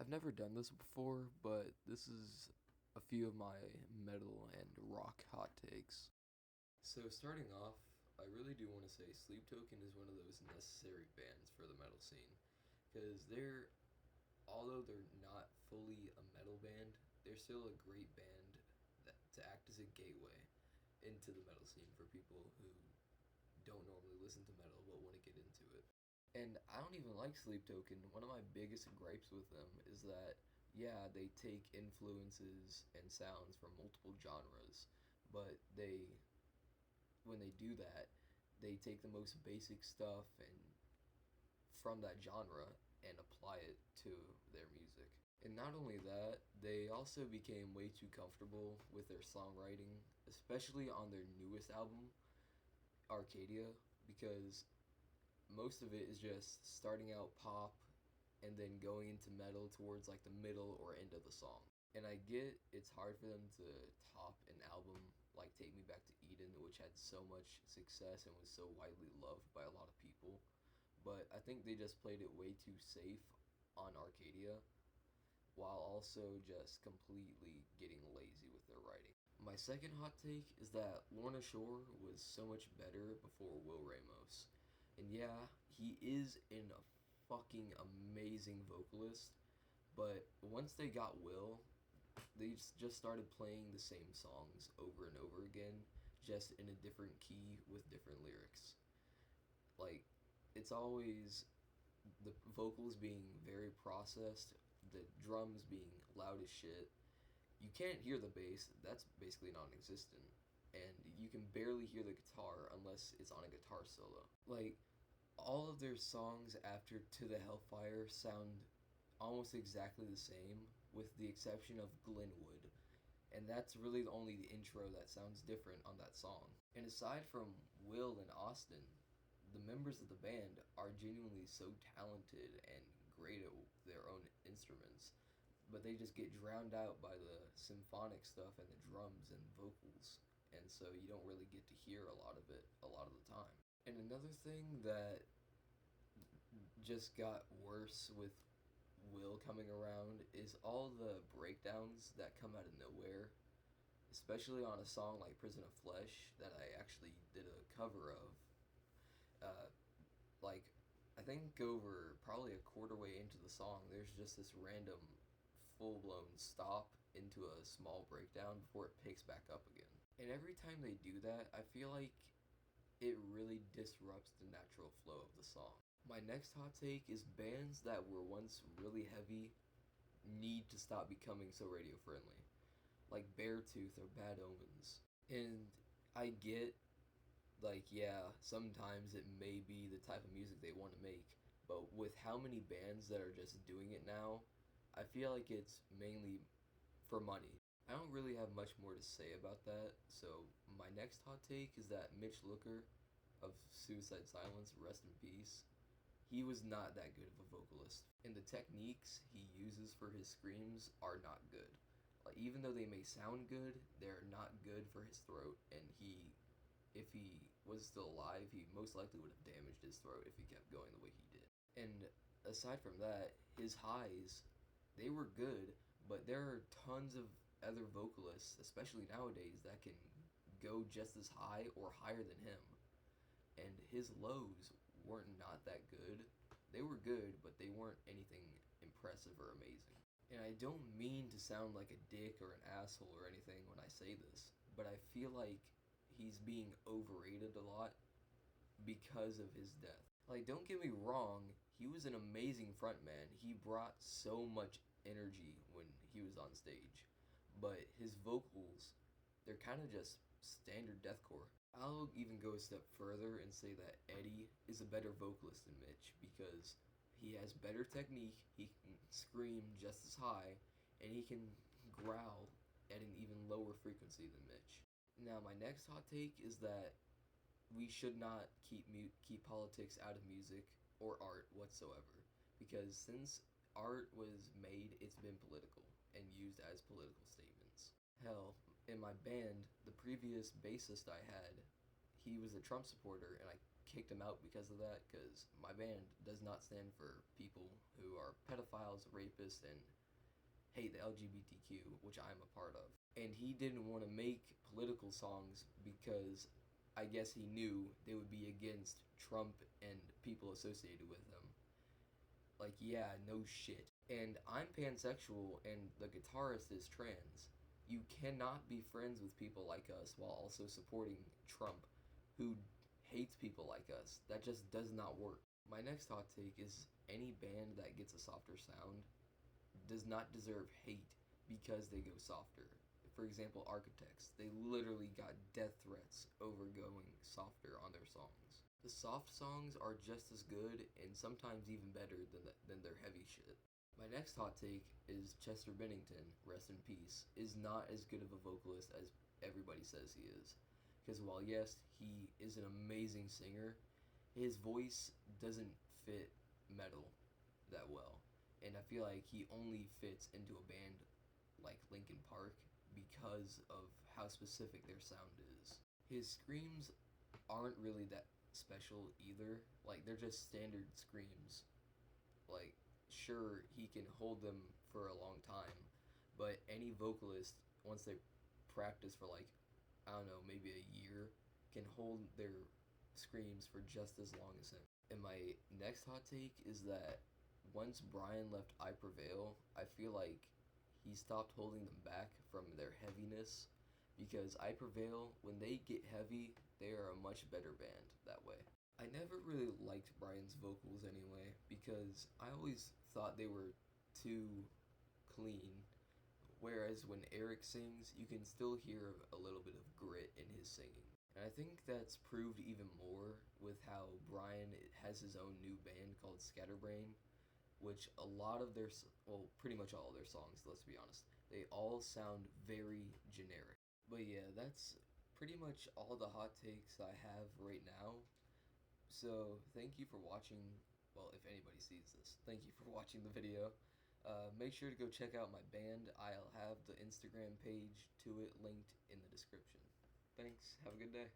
I've never done this before, but this is a few of my metal and rock hot takes. So, starting off, I really do want to say Sleep Token is one of those necessary bands for the metal scene. Because although they're not fully a metal band, they're still a great band to act as a gateway into the metal scene for people who don't normally listen to metal but want to get into it. And I don't even like Sleep Token. One of my biggest gripes with them is that, yeah, they take influences and sounds from multiple genres, but when they do that, they take the most basic stuff and from that genre and apply it to their music. And not only that, they also became way too comfortable with their songwriting, especially on their newest album, Arcadia, because most of it is just starting out pop and then going into metal towards like the middle or end of the song. And I get it's hard for them to top an album like Take Me Back to Eden, which had so much success and was so widely loved by a lot of people. But I think they just played it way too safe on Arcadia while also just completely getting lazy with their writing. My second hot take is that Lorna Shore was so much better before Will Ramos. And yeah, he is a fucking amazing vocalist, but once they got Will, they just started playing the same songs over and over again, just in a different key with different lyrics. Like, it's always the vocals being very processed, the drums being loud as shit. You can't hear the bass, that's basically non existent. And you can barely hear the guitar unless it's on a guitar solo. Like, all of their songs after To the Hellfire sound almost exactly the same, with the exception of Glenwood. And that's really only the intro that sounds different on that song. And aside from Will and Austin, the members of the band are genuinely so talented and great at their own instruments, but they just get drowned out by the symphonic stuff and the drums and vocals, and so you don't really get to hear a lot of it a lot of the time. And another thing that just got worse with Will coming around is all the breakdowns that come out of nowhere, especially on a song like Prison of Flesh that I actually did a cover of. Uh, like, I think over probably a quarter way into the song, there's just this random full blown stop into a small breakdown before it picks back up again. And every time they do that, I feel like it really disrupts the natural flow of the song. My next hot take is bands that were once really heavy need to stop becoming so radio friendly, like Beartooth or Bad Omens. And I get, like, yeah, sometimes it may be the type of music they want to make, but with how many bands that are just doing it now, I feel like it's mainly for money. I don't really have much more to say about that, so my next hot take is that Mitch Looker of Suicide Silence, rest in peace, he was not that good of a vocalist. And the techniques he uses for his screams are not good. Like, even though they may sound good, they're not good for his throat, and if he was still alive, he most likely would have damaged his throat if he kept going the way he did. And aside from that, his highs, they were good, but there are tons of other vocalists, especially nowadays, that can go just as high or higher than him. And his lows weren't not that good. They were good, but they weren't anything impressive or amazing. And I don't mean to sound like a dick or an asshole or anything when I say this, but I feel like he's being overrated a lot because of his death. Like, don't get me wrong, he was an amazing frontman. He brought so much energy when he was on stage. But his vocals, they're kind of just standard deathcore. I'll even go a step further and say that Eddie is a better vocalist than Mitch because he has better technique, he can scream just as high, and he can growl at an even lower frequency than Mitch. Now, my next hot take is that we should not keep politics out of music or art whatsoever, because since art was made, it's been political and used as political statements. Hell, in my band, the previous bassist I had, he was a Trump supporter, and I kicked him out because of that, because my band does not stand for people who are pedophiles pedophiles, rapists, and hate the LGBTQ, which I'm a part of. And he didn't want to make political songs because I guess he knew they would be against Trump and people associated with him. Like, yeah, no shit. And I'm pansexual and the guitarist is trans. You cannot be friends with people like us while also supporting Trump, who hates people like us. That just does not work. My next hot take is any band that gets a softer sound does not deserve hate because they go softer. For example, Architects. They literally got death threats over going softer on their songs. The soft songs are just as good and sometimes even better than their heavy shit. My next hot take is Chester Bennington, rest in peace, is not as good of a vocalist as everybody says he is. Because while yes, he is an amazing singer, his voice doesn't fit metal that well. And I feel like he only fits into a band like Linkin Park because of how specific their sound is. His screams aren't really that special either. Like, they're just standard screams. Like, sure, he can hold them for a long time, but any vocalist, once they practice for like, I don't know, maybe a year, can hold their screams for just as long as him. And my next hot take is that once Brian left I Prevail, I feel like he stopped holding them back from their heaviness, because I Prevail, when they get heavy, they are a much better band that way. I never really liked Brian's vocals anyway, because I always thought they were too clean, whereas when Eric sings, you can still hear a little bit of grit in his singing. And I think that's proved even more with how Brian has his own new band called Scatterbrain, which a lot of their, well, pretty much all of their songs, let's be honest, they all sound very generic. But yeah, that's pretty much all the hot takes I have right now. So thank you for watching. Well, if anybody sees this, thank you for watching the video. Make sure to go check out my band. I'll have the Instagram page to it linked in the description. Thanks. Have a good day.